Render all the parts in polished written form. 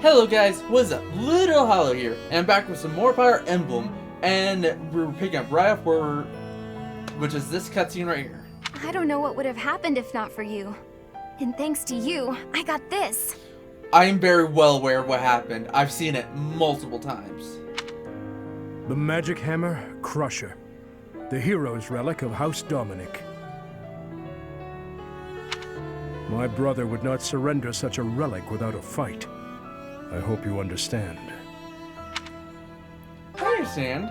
Hello guys, what's up? Little Hollow here, and I'm back with some more Fire Emblem, and we're picking up right off where which is this cutscene right here. I don't know what would have happened if not for you. And thanks to you, I got this. I am very well aware of what happened. I've seen it multiple times. The magic hammer, Crusher. The hero's relic of House Dominic. My brother would not surrender such a relic without a fight. I hope you understand. I understand.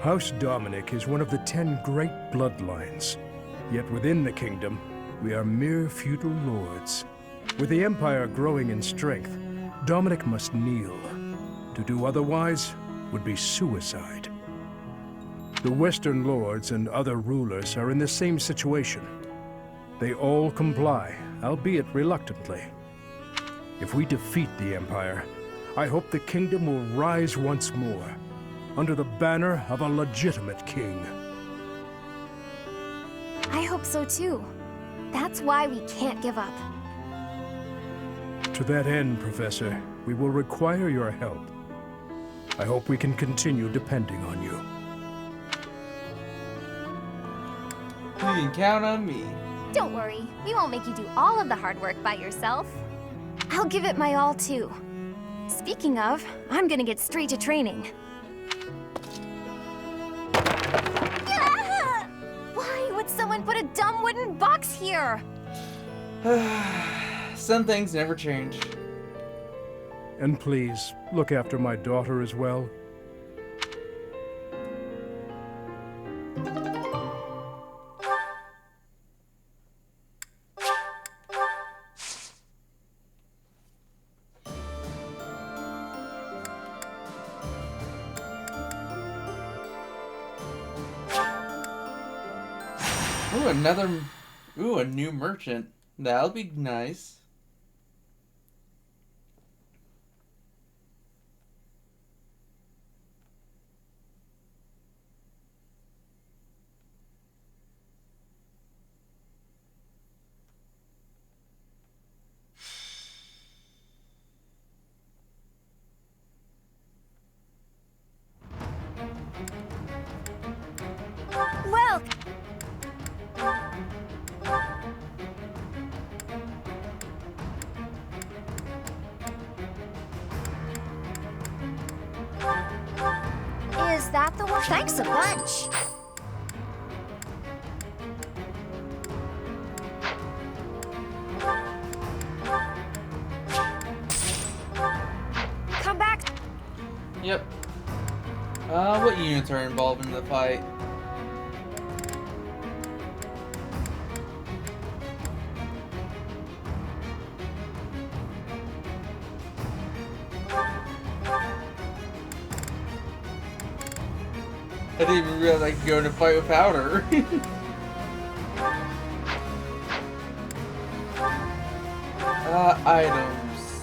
House Dominic is one of the 10 great bloodlines. Yet within the kingdom, we are mere feudal lords. With the empire growing in strength, Dominic must kneel. To do otherwise would be suicide. The Western lords and other rulers are in the same situation. They all comply, albeit reluctantly. If we defeat the empire, I hope the kingdom will rise once more, under the banner of a legitimate king. I hope so too. That's why we can't give up. To that end, Professor, we will require your help. I hope we can continue depending on you. You can count on me. Don't worry, we won't make you do all of the hard work by yourself. I'll give it my all too. Speaking of, I'm gonna get straight to training. Ah! Why would someone put a dumb wooden box here? Some things never change. And please, look after my daughter as well. Ooh, a new merchant. That'll be nice. Well, is that the one? Thanks a bunch. Come back. Yep. What units are involved in the fight? I didn't even realize I could go in a fight with powder. Items.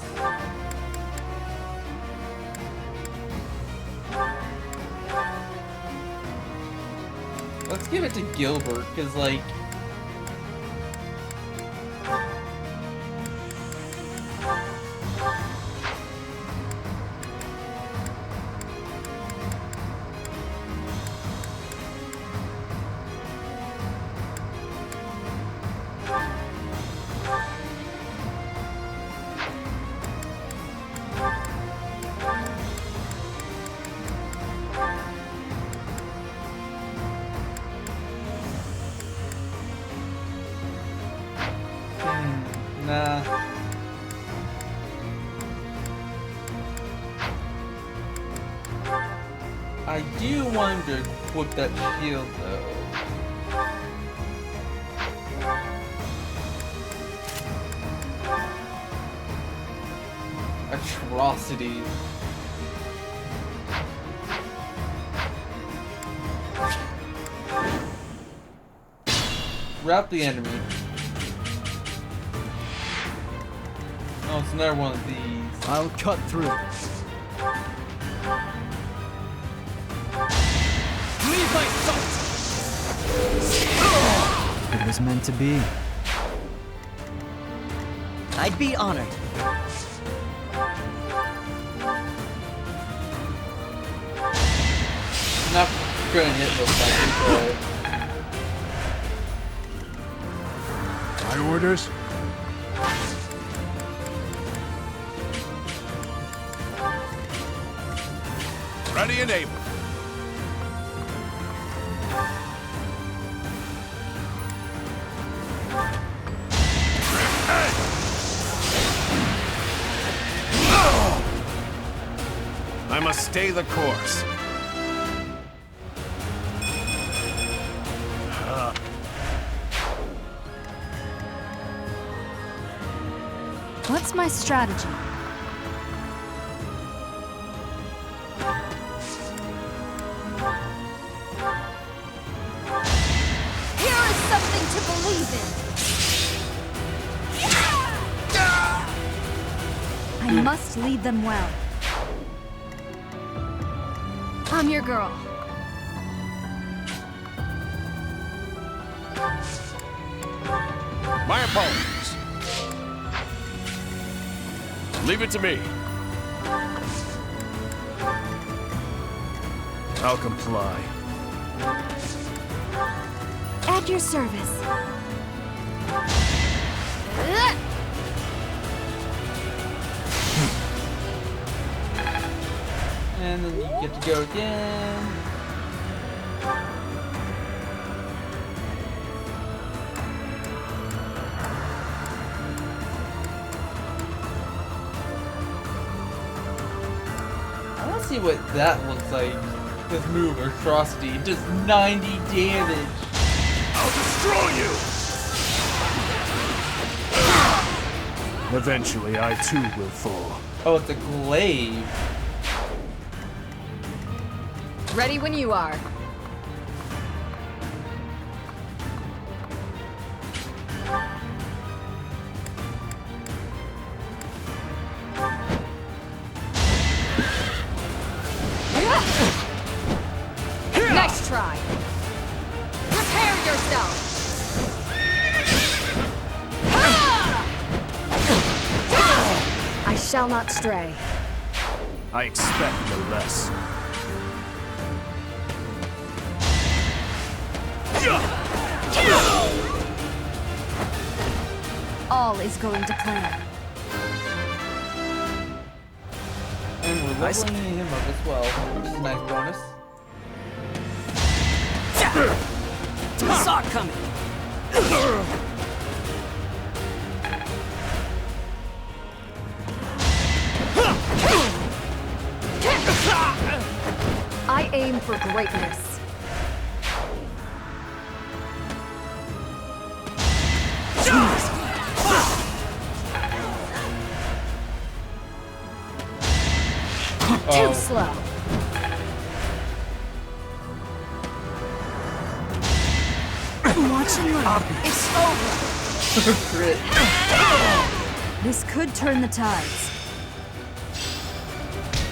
Let's give it to Gilbert, because, like... Nah. I do want to equip that shield, though. Atrocity. Wrap the enemy. Oh, it's another one of these. I'll cut through. Leave my sight! It was meant to be. I'd be honored. Not gonna hit those guys, My orders? Ready and able. I must stay the course. What's my strategy? Here is something to believe in. I must lead them well. I'm your girl. My apologies. Leave it to me. I'll comply. At your service. and then you get to go again. I want to see what that looks like. This move, Atrocity, does 90 damage. I'll destroy you! Eventually, I too will fall. Oh, it's a glaive. Ready when you are. Nice try. Prepare yourself. I shall not stray. I expect no less. All is going to plan. And we're Nice. leveling him up as well, which is a nice bonus. Saw it coming. I aim for greatness. Too slow. Watch and learn. It's over. Crit. This could turn the tides.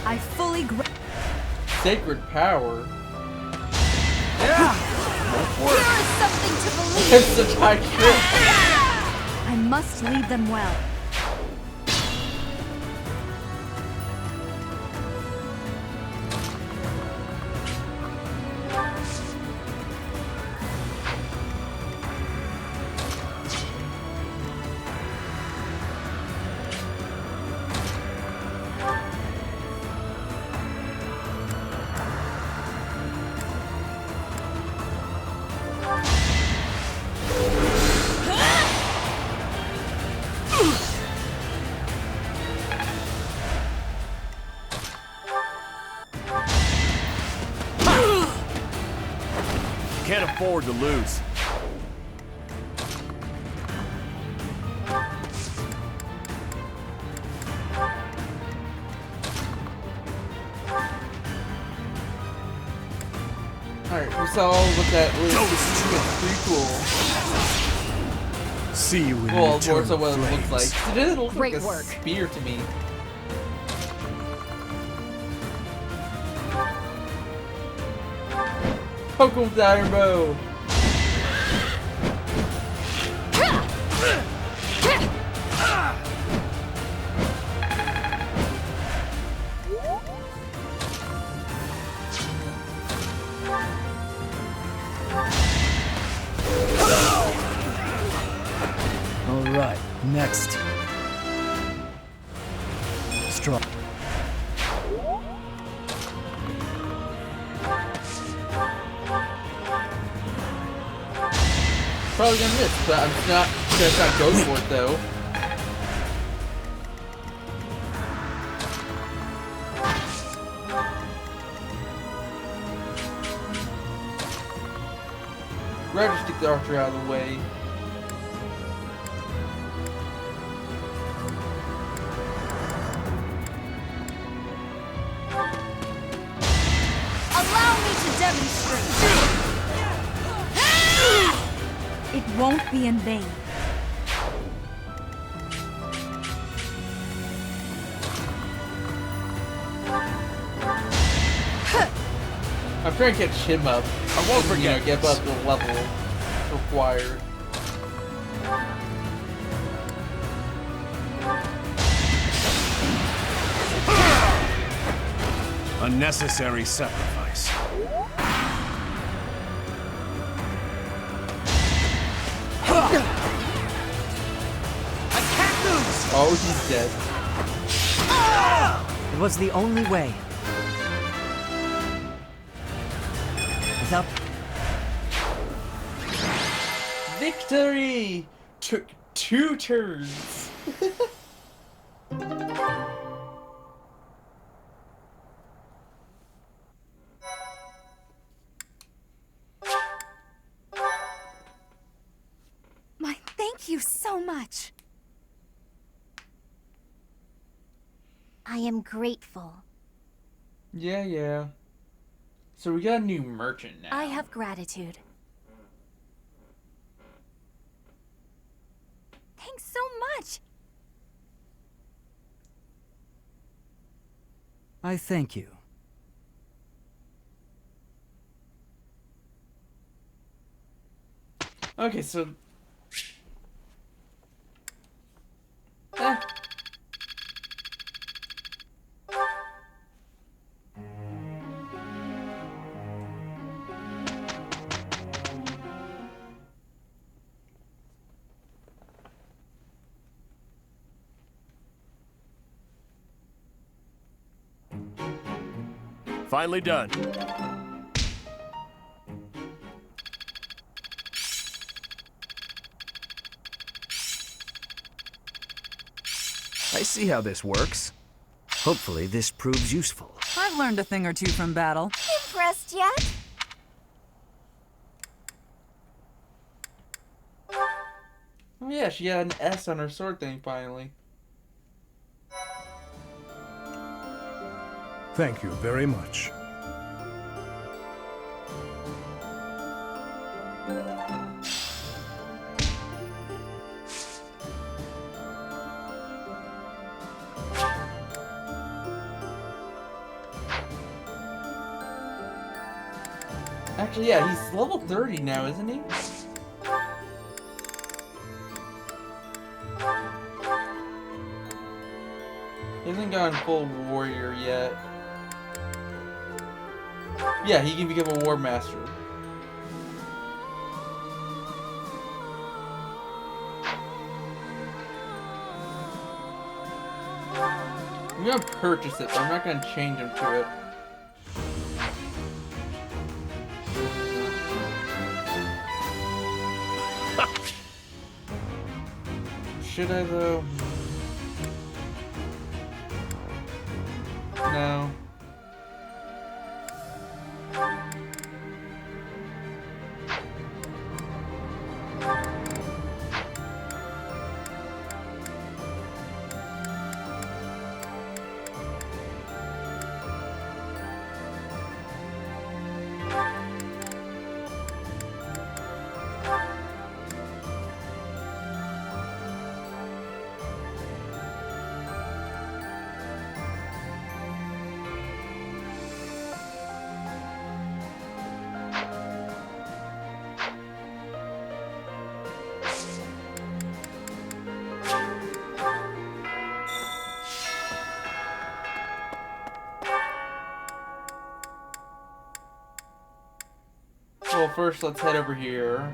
I fully Sacred power. Here is something to believe It's such high crit. I must lead them well. Can't afford to lose. Alright, we saw what that was. It's pretty cool. See you in Well, more eternal so what it looks like. flames. It didn't look Great like a work. spear to me. Poke him with the iron bow. next. Strong. Probably gonna miss, but I'm not gonna go for it though. Rather just get the archer out of the way. Allow me to demonstrate. It won't be in vain. I'm trying to catch him up. I won't and, forget get this. up the level required. Unnecessary sacrifice. I can't lose! Oh, he's dead. It was the only way. Without Victory! Took 2 turns. My thank you so much. I am grateful. Yeah. So we got a new merchant now. I have gratitude. Thanks so much. I thank you. Okay, so... Finally done. I see how this works. Hopefully this proves useful. I've learned a thing or two from battle. Impressed yet? Oh yeah, she got an S on her sword thing finally. Thank you very much. Actually, yeah, he's level 30 now, isn't he? He hasn't gone full warrior yet. Yeah, he can become a war master. I'm gonna purchase it, but I'm not gonna change him to it. Should I though? No. Well, first let's head over here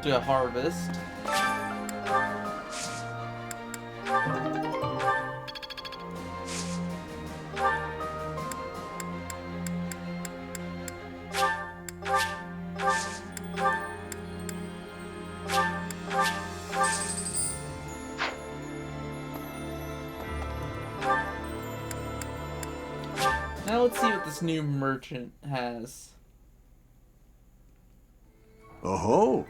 to harvest. Now let's see what this new merchant has. Oh-ho.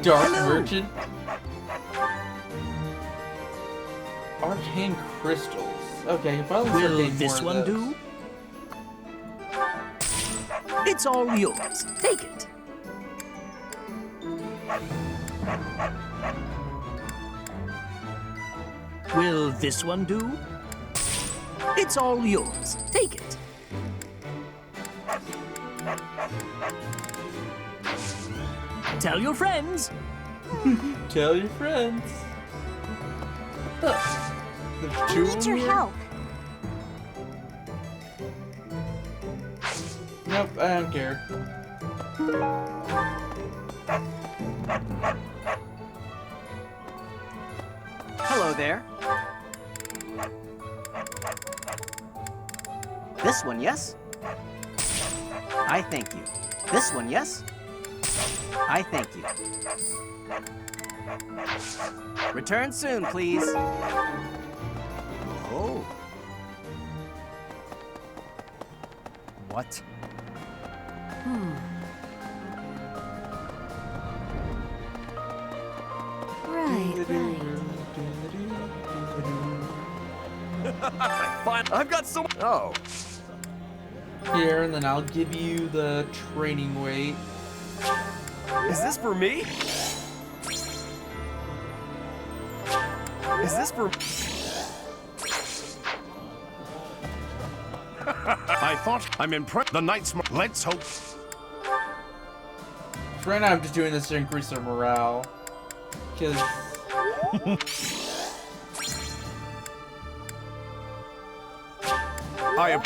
Dark merchant. Arcane crystals. Okay, if I only start Will getting this more one of those. do? It's all yours. Take it. Will this one do? It's all yours. Take it. Tell your friends. Tell your friends. There's I two need of your them here? help. Nope, I don't care. Hello there. This one, yes? I thank you. This one, yes? I thank you. Return soon, please. Oh. What? Right, right. Fine. I've got so. Oh. Here, and then I'll give you the training weight. Is this for me? Is this for? I thought I'm impressed. The night's. Let's hope. For right now, I'm just doing this to increase their morale. Because I am.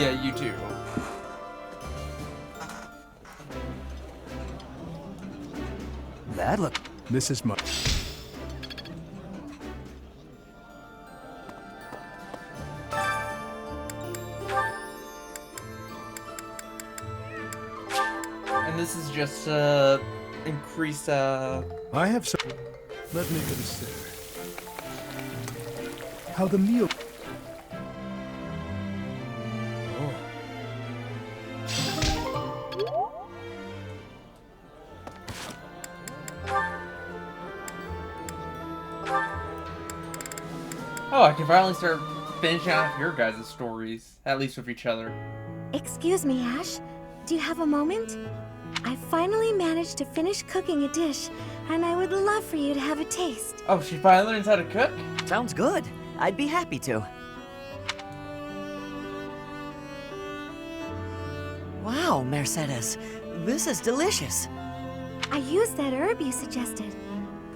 yeah, you too. That look. This is my... And this is just increase I have some... Let me consider. How the meal... Oh. Oh, I can finally start finishing off your guys' stories, at least with each other. Excuse me, Ash. Do you have a moment? I finally managed to finish cooking a dish, and I would love for you to have a taste. Oh, she finally learns how to cook? Sounds good. I'd be happy to. Wow, Mercedes. This is delicious. I used that herb you suggested.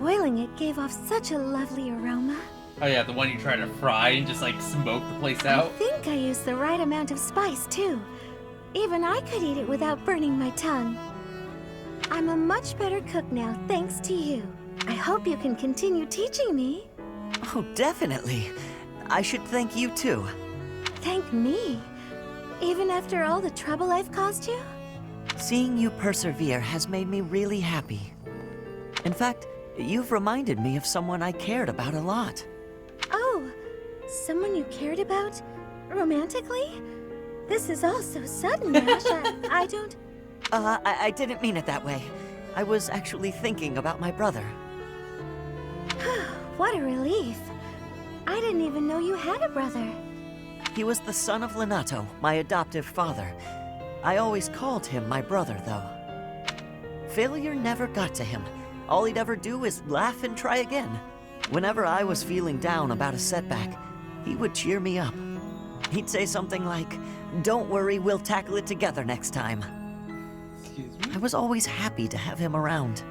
Boiling it gave off such a lovely aroma. Oh yeah, the one you try to fry and just like smoke the place I out. think I used the right amount of spice, too. Even I could eat it without burning my tongue. I'm a much better cook now, thanks to you. I hope you can continue teaching me. Oh, definitely. I should thank you too. Thank me? Even after all the trouble I've caused you? Seeing you persevere has made me really happy. In fact, you've reminded me of someone I cared about a lot. Oh, someone you cared about? Romantically? This is all so sudden, Ash. I don't... I didn't mean it that way. I was actually thinking about my brother. What a relief. I didn't even know you had a brother. He was the son of Lenato, my adoptive father. I always called him my brother, though. Failure never got to him. All he'd ever do is laugh and try again. Whenever I was feeling down about a setback, he would cheer me up. He'd say something like, "Don't worry, we'll tackle it together next time." Excuse me? I was always happy to have him around.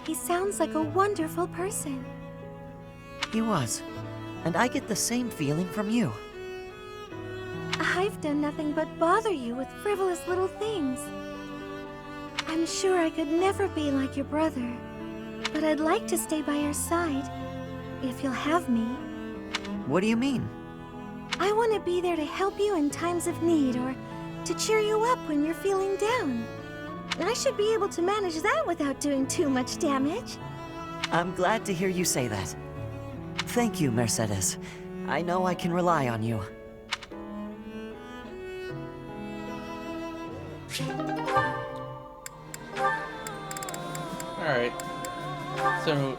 He sounds like a wonderful person. He was. And I get the same feeling from you. I've done nothing but bother you with frivolous little things. I'm sure I could never be like your brother, but I'd like to stay by your side, if you'll have me. What do you mean? I want to be there to help you in times of need, or to cheer you up when you're feeling down. I should be able to manage that without doing too much damage. I'm glad to hear you say that. Thank you, Mercedes. I know I can rely on you. Alright. So...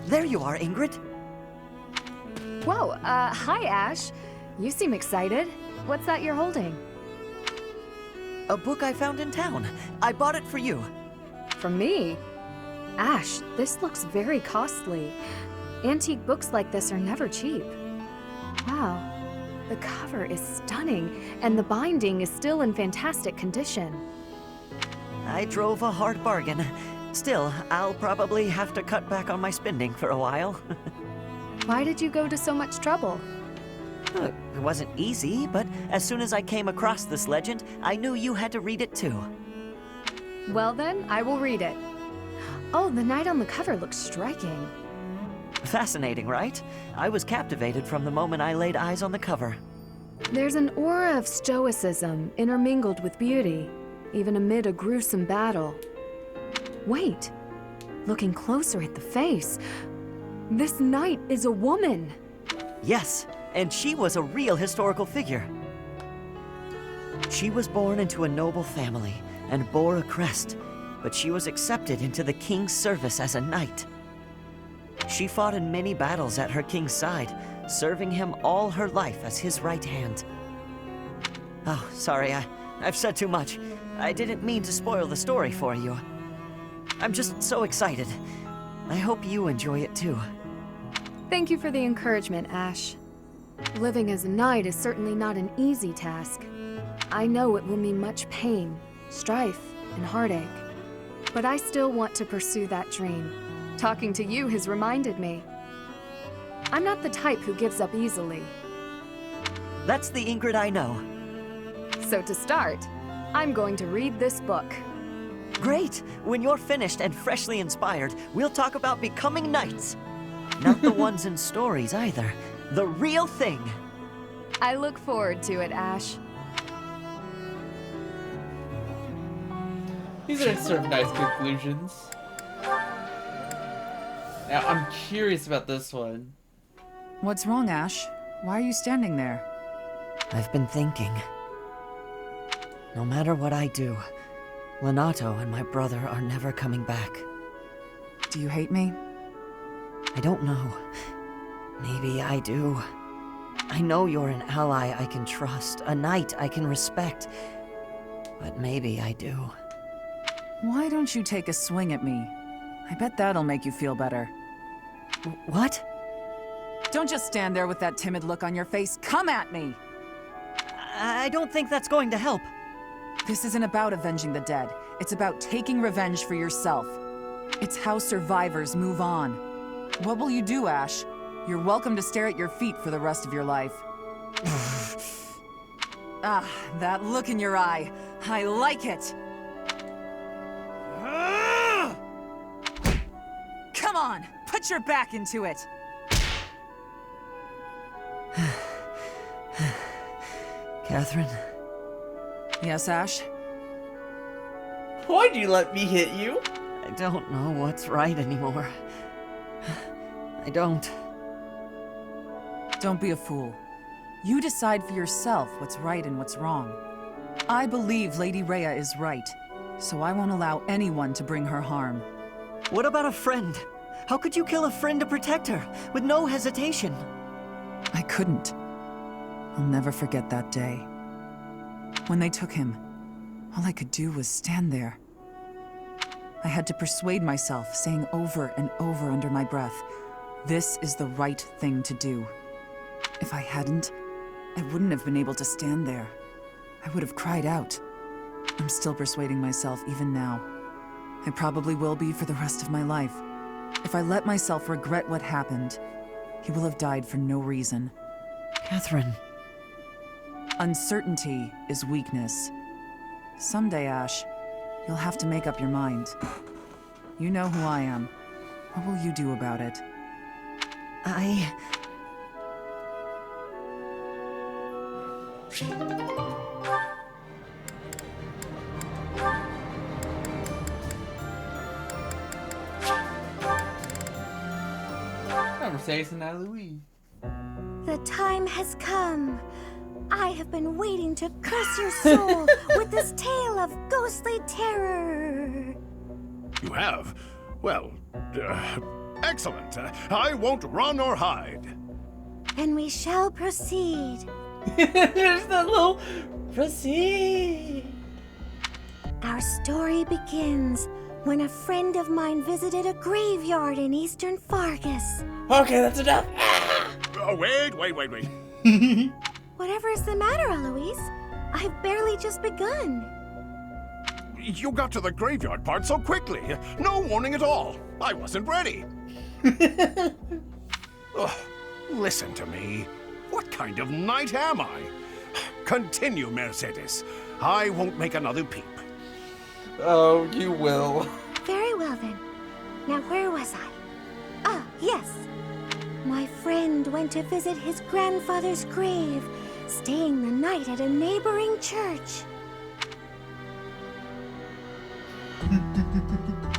There you are, Ingrid. Whoa, hi, Ash. You seem excited. What's that you're holding? A book I found in town. I bought it for you. From me? Ash, this looks very costly. Antique books like this are never cheap. Wow. The cover is stunning, and the binding is still in fantastic condition. I drove a hard bargain. Still, I'll probably have to cut back on my spending for a while. Why did you go to so much trouble? It wasn't easy, but as soon as I came across this legend, I knew you had to read it too. Well then, I will read it. Oh, the knight on the cover looks striking. Fascinating, right? I was captivated from the moment I laid eyes on the cover. There's an aura of stoicism intermingled with beauty, even amid a gruesome battle. Wait, looking closer at the face, this knight is a woman. Yes, and she was a real historical figure. She was born into a noble family and bore a crest, but she was accepted into the king's service as a knight. She fought in many battles at her king's side, serving him all her life as his right hand. Oh, sorry, I've said too much. I didn't mean to spoil the story for you. I'm just so excited. I hope you enjoy it too. Thank you for the encouragement, Ash. Living as a knight is certainly not an easy task. I know it will mean much pain, strife, and heartache. But I still want to pursue that dream. Talking to you has reminded me. I'm not the type who gives up easily. That's the Ingrid I know. So to start, I'm going to read this book. Great! When you're finished and freshly inspired, we'll talk about becoming knights. Not the ones in stories either. The real thing. I look forward to it, Ash. These are sort of nice conclusions. Now, I'm curious about this one. What's wrong, Ash? Why are you standing there? I've been thinking. No matter what I do, Lenato and my brother are never coming back. Do you hate me? I don't know. Maybe I do. I know you're an ally I can trust, a knight I can respect. But maybe I do. Why don't you take a swing at me? I bet that'll make you feel better. What? Don't just stand there with that timid look on your face. Come at me! I don't think that's going to help. This isn't about avenging the dead. It's about taking revenge for yourself. It's how survivors move on. What will you do, Ash? You're welcome to stare at your feet for the rest of your life. Ah, that look in your eye. I like it! Come on, put your back into it! Catherine? Yes, Ash? Why'd you let me hit you? I don't know what's right anymore. I don't. Don't be a fool. You decide for yourself what's right and what's wrong. I believe Lady Rhea is right, so I won't allow anyone to bring her harm. What about a friend? How could you kill a friend to protect her, with no hesitation? I couldn't. I'll never forget that day. When they took him, all I could do was stand there. I had to persuade myself, saying over and over under my breath, this is the right thing to do. If I hadn't, I wouldn't have been able to stand there. I would have cried out. I'm still persuading myself even now. I probably will be for the rest of my life. If I let myself regret what happened, he will have died for no reason. Catherine. Uncertainty is weakness. Someday, Ash, you'll have to make up your mind. You know who I am. What will you do about it? I Conversation at Louise. The time has come. I have been waiting to curse your soul with this tale of ghostly terror. You have? Well, excellent. I won't run or hide. And we shall proceed. There's that little proceed. Our story begins when a friend of mine visited a graveyard in eastern Fargus. Okay, that's enough. Oh, wait. Whatever is the matter, Eloise? I've barely just begun. You got to the graveyard part so quickly. No warning at all. I wasn't ready. Ugh, listen to me. What kind of knight am I? Continue, Mercedes. I won't make another peep. Oh, you will. Very well then. Now where was I? Ah, yes. My friend went to visit his grandfather's grave, staying the night at a neighboring church.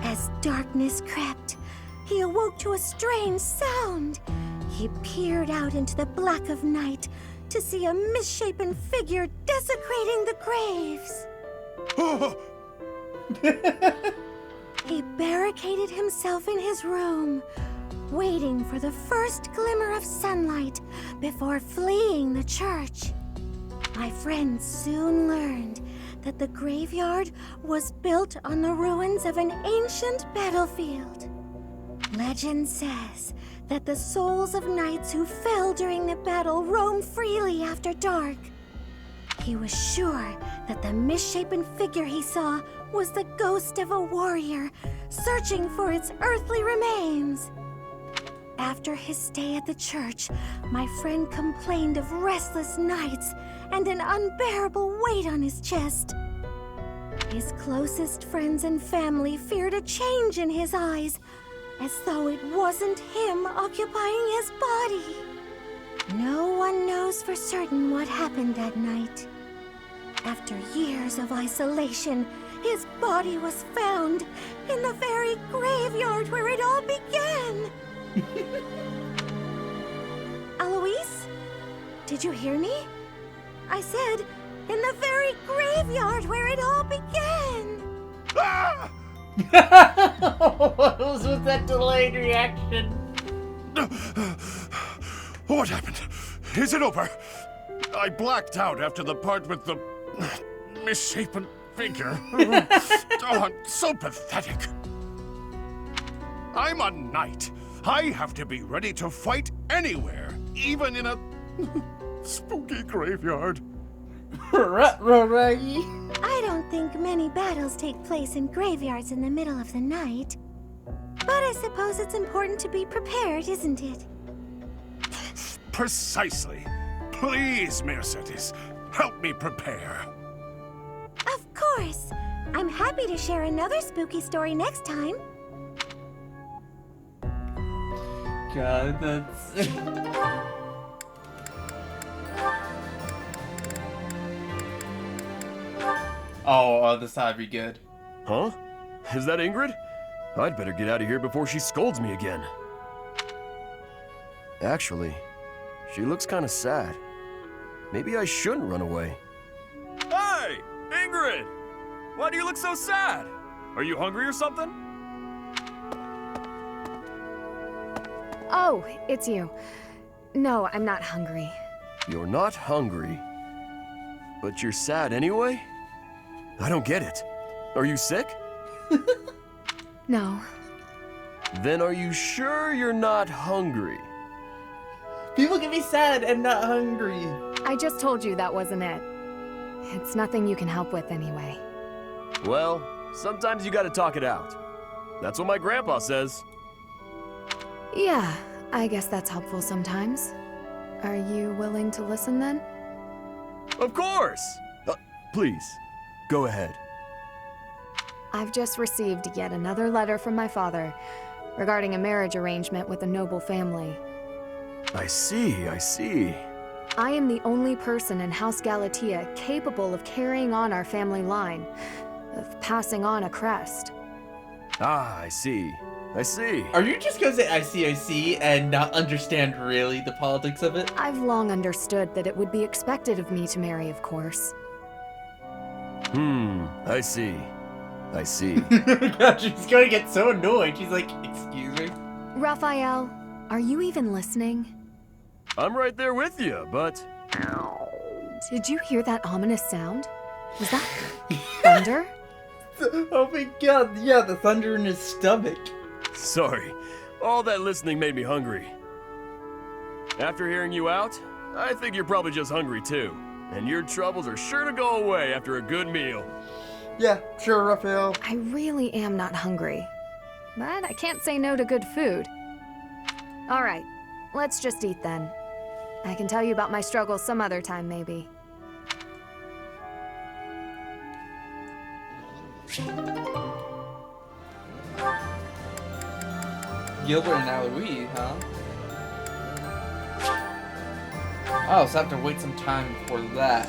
As darkness crept, he awoke to a strange sound. He peered out into the black of night to see a misshapen figure desecrating the graves. He barricaded himself in his room, waiting for the first glimmer of sunlight before fleeing the church. My friend soon learned that the graveyard was built on the ruins of an ancient battlefield. Legend says that the souls of knights who fell during the battle roam freely after dark. He was sure that the misshapen figure he saw was the ghost of a warrior searching for its earthly remains. After his stay at the church, my friend complained of restless nights and an unbearable weight on his chest. His closest friends and family feared a change in his eyes, as though it wasn't him occupying his body. No one knows for certain what happened that night. After years of isolation, his body was found in the very graveyard where it all began. Eloise? Did you hear me? I said, in the very graveyard where it all began. Ah! What was with that delayed reaction? What happened? Is it over? I blacked out after the part with the misshapen figure. Oh, I'm so pathetic. I'm a knight. I have to be ready to fight anywhere, even in a spooky graveyard. I don't think many battles take place in graveyards in the middle of the night. But I suppose it's important to be prepared, isn't it? Precisely. Please, Mercedes, help me prepare. Of course! I'm happy to share another spooky story next time. God, that's... Oh, this side be good. Huh? Is that Ingrid? I'd better get out of here before she scolds me again. Actually, she looks kind of sad. Maybe I shouldn't run away. Hey! Ingrid! Why do you look so sad? Are you hungry or something? Oh, it's you. No, I'm not hungry. You're not hungry, but you're sad anyway? I don't get it. Are you sick? No. Then are you sure you're not hungry? People can be sad and not hungry. I just told you that wasn't it. It's nothing you can help with anyway. Well, Sometimes you gotta talk it out. That's what my grandpa says. Yeah, I guess that's helpful sometimes. Are you willing to listen then? Of course! Please, go ahead. I've just received yet another letter from my father regarding a marriage arrangement with a noble family. I see, I see. I am the only person in House Galatea capable of carrying on our family line, of passing on a crest. Ah, I see. I see. Are you just gonna say I see, and not understand really the politics of it? I've long understood that it would be expected of me to marry, of course. I see. I see. God, she's gonna get so annoyed. She's like, excuse me? Raphael, are you even listening? I'm right there with you, but... Did you hear that ominous sound? Was that thunder? Oh my god, yeah, the thunder in his stomach. Sorry. All that listening made me hungry. After hearing you out, I think you're probably just hungry too. And your troubles are sure to go away after a good meal. Yeah, sure, Raphael. I really am not hungry. But I can't say no to good food. Alright, let's just eat then. I can tell you about my struggles some other time, maybe. Gilbert and Alois, huh? Oh, so I have to wait some time for that.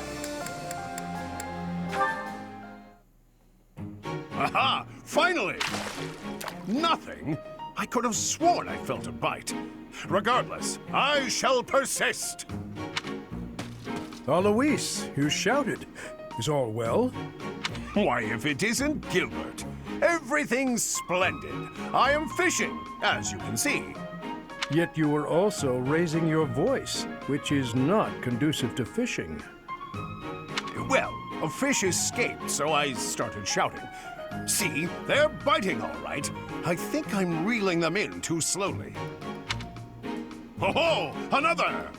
Aha! Finally! Nothing? I could have sworn I felt a bite. Regardless, I shall persist. Alois, you shouted. Is all well? Why, if it isn't Gilbert. Everything's splendid. I am fishing, as you can see. Yet you were also raising your voice, which is not conducive to fishing. Well, a fish escaped, so I started shouting. See, they're biting all right. I think I'm reeling them in too slowly. Oh, another!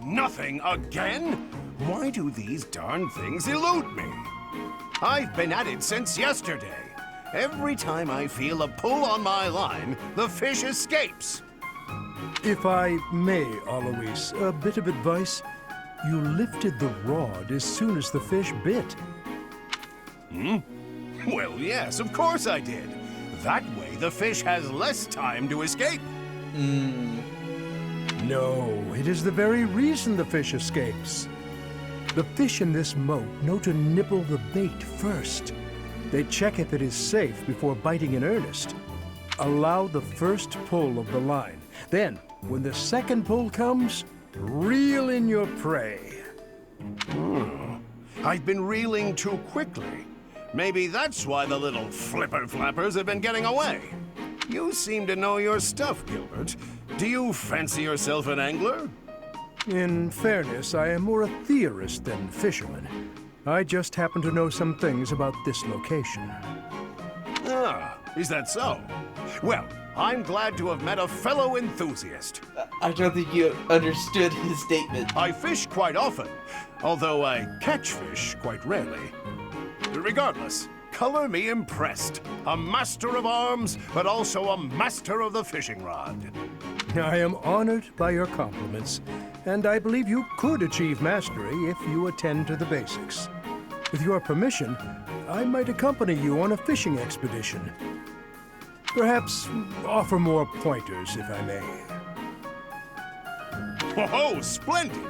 Nothing again? Why do these darn things elude me? I've been at it since yesterday. Every time I feel a pull on my line, the fish escapes. If I may, Alois, a bit of advice. You lifted the rod as soon as the fish bit. Well, yes, of course I did. That way the fish has less time to escape. No, it is the very reason the fish escapes. The fish in this moat know to nibble the bait first. They check if it is safe before biting in earnest. Allow the first pull of the line. Then, when the second pull comes, reel in your prey. I've been reeling too quickly. Maybe that's why the little flipper-flappers have been getting away. You seem to know your stuff, Gilbert. Do you fancy yourself an angler? In fairness, I am more a theorist than fisherman. I just happen to know some things about this location. Ah, is that so? Well, I'm glad to have met a fellow enthusiast. I don't think you understood his statement. I fish quite often, although I catch fish quite rarely. Regardless, color me impressed. A master of arms, but also a master of the fishing rod. I am honored by your compliments, and I believe you could achieve mastery if you attend to the basics. With your permission, I might accompany you on a fishing expedition. Perhaps offer more pointers, if I may. Oh, splendid!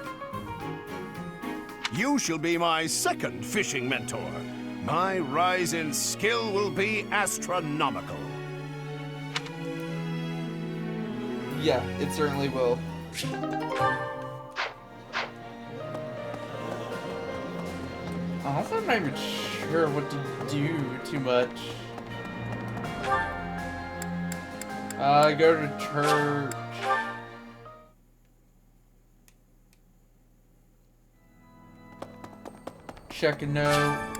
You shall be my second fishing mentor. My rise in skill will be astronomical. Yeah, it certainly will. Also, I'm not even sure what to do too much. Go to church. Check a note.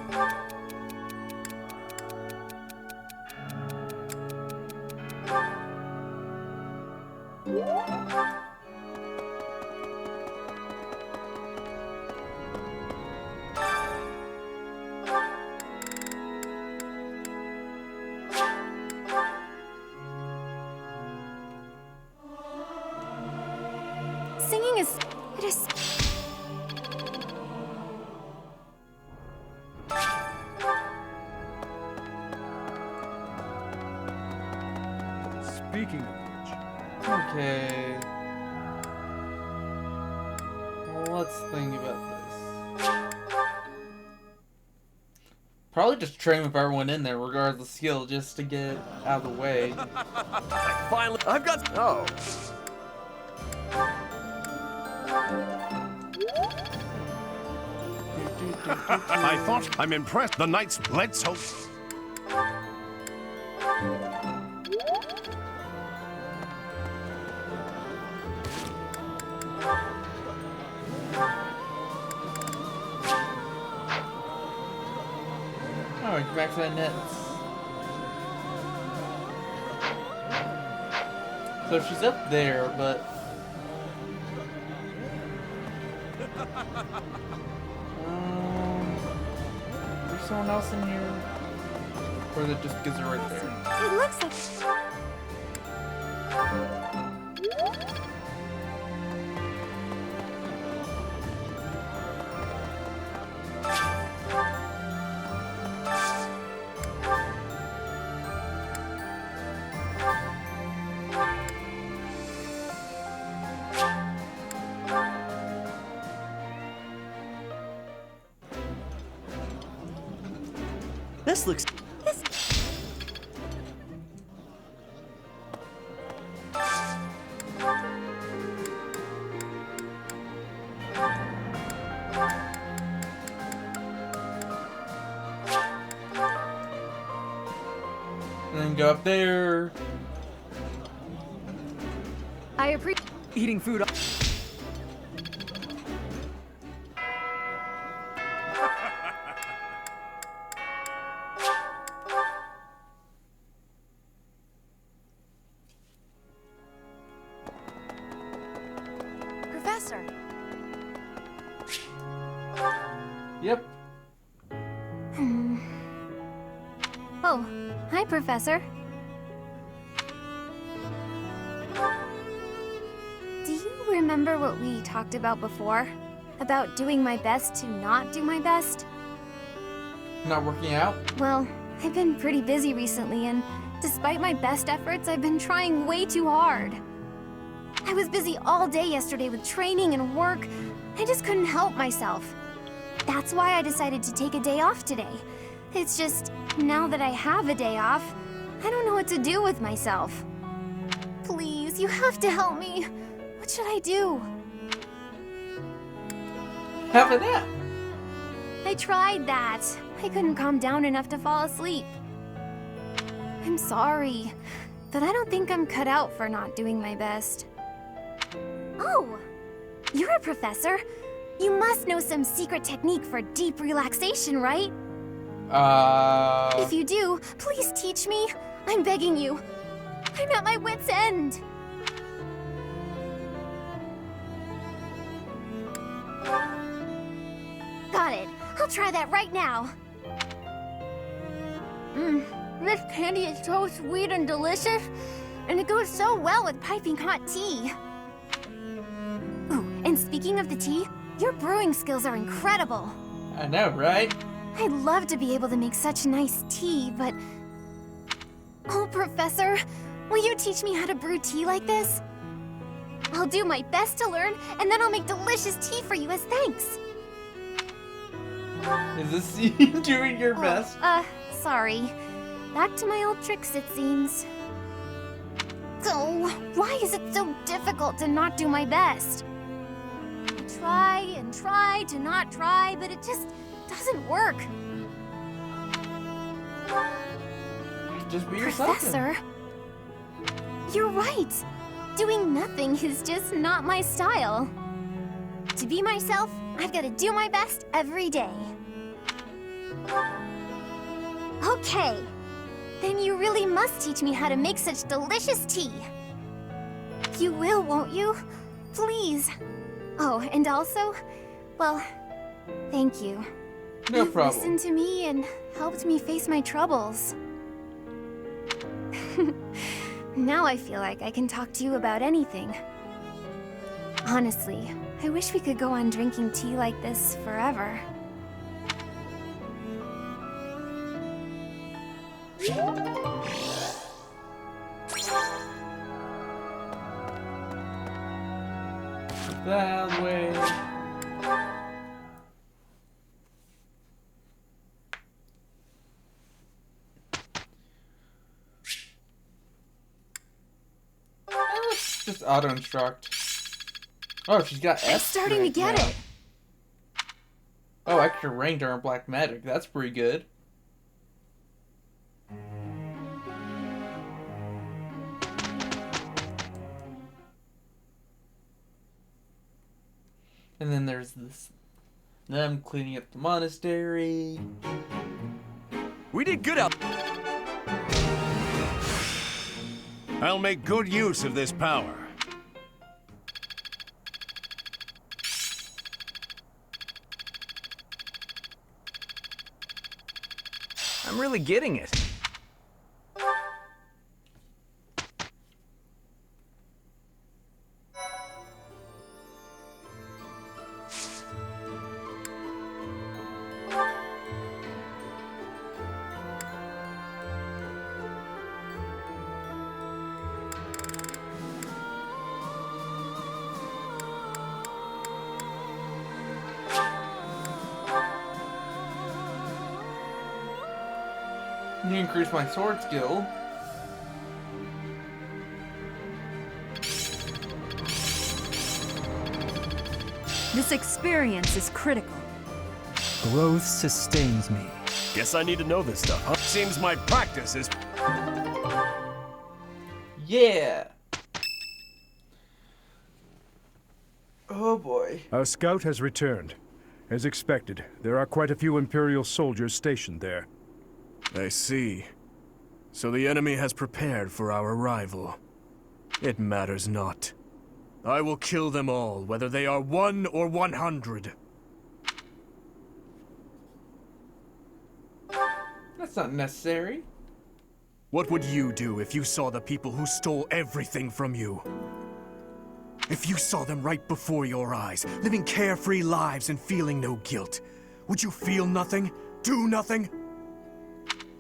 Singing is... it is... Speaking of which, Okay. Well, let's think about this. Probably just train with everyone in there, regardless of skill, just to get it out of the way. Finally, I've got. Oh. I thought I'm impressed. The knights, let's hope. Alright, go back to that nets. So she's up there, but... is there someone else in here? Or is it just because they're right there? It looks like... This looks... And then go up there. I appreciate... Eating food. Professor. Yep. Oh, hi, Professor. Do you remember what we talked about before? About doing my best to not do my best? Not working out? Well, I've been pretty busy recently, and despite my best efforts, I've been trying way too hard. I was busy all day yesterday with training and work. I just couldn't help myself. That's why I decided to take a day off today. It's just, now that I have a day off, I don't know what to do with myself. Please, you have to help me. What should I do? Have a nap. I tried that. I couldn't calm down enough to fall asleep. I'm sorry, but I don't think I'm cut out for not doing my best. Oh, you're a professor. You must know some secret technique for deep relaxation, right? If you do, please teach me. I'm begging you. I'm at my wit's end. Got it. I'll try that right now. This candy is so sweet and delicious, and it goes so well with piping hot tea. Ooh, and speaking of the tea, your brewing skills are incredible. I know, right? I'd love to be able to make such nice tea, but... Oh, Professor, will you teach me how to brew tea like this? I'll do my best to learn, and then I'll make delicious tea for you as thanks. Is this you doing your best? Sorry. Back to my old tricks, it seems. So, why is it so difficult to not do my best? I try and try to not try, but it just doesn't work. Just be yourself. Professor, you're right. Doing nothing is just not my style. To be myself, I've got to do my best every day. Okay, then you really must teach me how to make such delicious tea. You will, won't you? Please. Oh, and also, well, thank you. No You've problem. listened to me and helped me face my troubles. Now I feel like I can talk to you about anything. Honestly, I wish we could go on drinking tea like this forever. That way. Let's just auto-instruct. Oh, she's got I'm S starting to get now. it. Oh, extra rank during black magic. That's pretty good. And then there's this, them cleaning up the monastery. We did good out. I'll make good use of this power. I'm really getting it. You increase my sword skill. This experience is critical. Growth sustains me. Guess I need to know this stuff, huh? Seems my practice is... Yeah. Oh boy. Our scout has returned. As expected, there are quite a few Imperial soldiers stationed there. I see. So the enemy has prepared for our arrival. It matters not. I will kill them all, whether they are 1 or 100. That's not necessary. What would you do if you saw the people who stole everything from you? If you saw them right before your eyes, living carefree lives and feeling no guilt, would you feel nothing? Do nothing?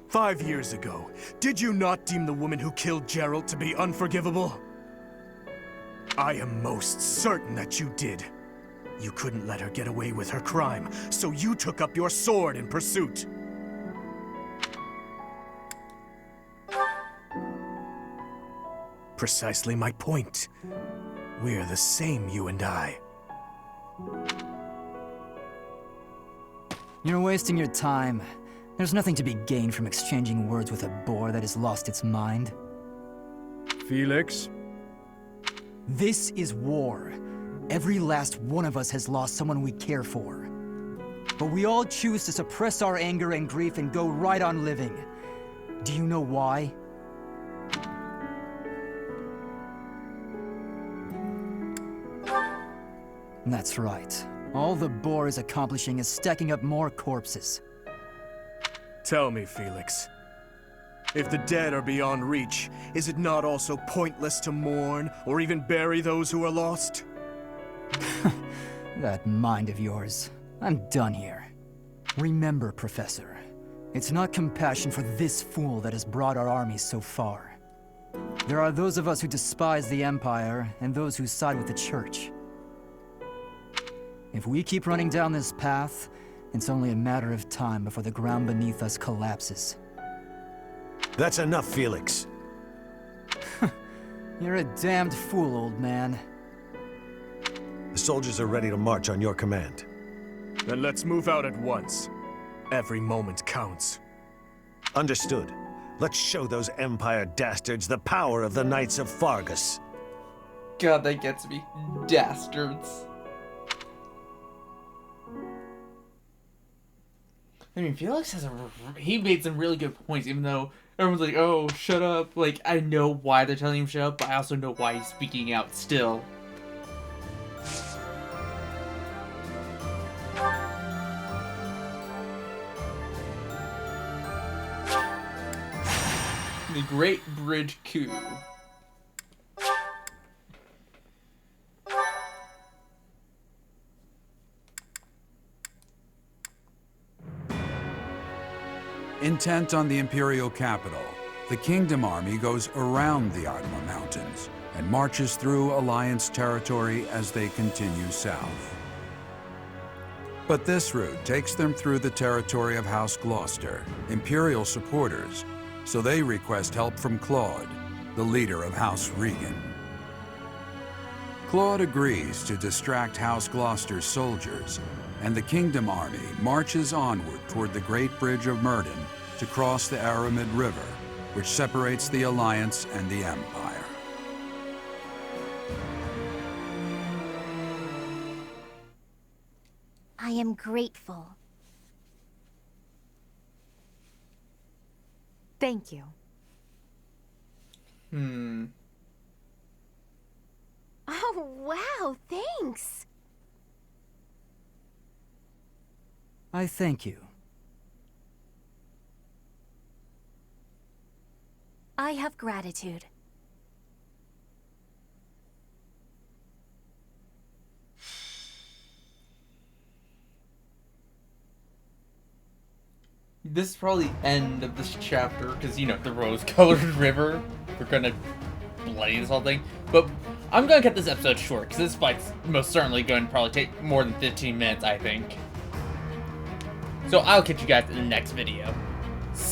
5 years ago, did you not deem the woman who killed Gerald to be unforgivable? I am most certain that you did. You couldn't let her get away with her crime, so you took up your sword in pursuit. Precisely my point. We're the same, you and I. You're wasting your time. There's nothing to be gained from exchanging words with a boar that has lost its mind. Felix? This is war. Every last one of us has lost someone we care for. But we all choose to suppress our anger and grief and go right on living. Do you know why? That's right. All the boar is accomplishing is stacking up more corpses. Tell me, Felix. If the dead are beyond reach, is it not also pointless to mourn or even bury those who are lost? That mind of yours. I'm done here. Remember, Professor, it's not compassion for this fool that has brought our armies so far. There are those of us who despise the Empire and those who side with the Church. If we keep running down this path, it's only a matter of time before the ground beneath us collapses. That's enough, Felix. You're a damned fool, old man. The soldiers are ready to march on your command. Then let's move out at once. Every moment counts. Understood. Let's show those Empire dastards the power of the Knights of Fargus. God, that gets me. Dastards. I mean, Felix has he made some really good points, even though everyone's like, oh, shut up. Like, I know why they're telling him shut up, but I also know why he's speaking out still. The Great Bridge Coup. Intent on the Imperial capital, the Kingdom Army goes around the Atma Mountains and marches through Alliance territory as they continue south. But this route takes them through the territory of House Gloucester, Imperial supporters, so they request help from Claude, the leader of House Regan. Claude agrees to distract House Gloucester's soldiers, and the Kingdom Army marches onward toward the Great Bridge of Myrddin to cross the Aramid River, which separates the Alliance and the Empire. I am grateful. Thank you. Oh, wow, thanks. I thank you. I have gratitude. This is probably the end of this chapter, because, you know, the rose-colored river. We're gonna bloody this whole thing. But I'm gonna cut this episode short, because this fight's most certainly going to probably take more than 15 minutes, I think. So I'll catch you guys in the next video.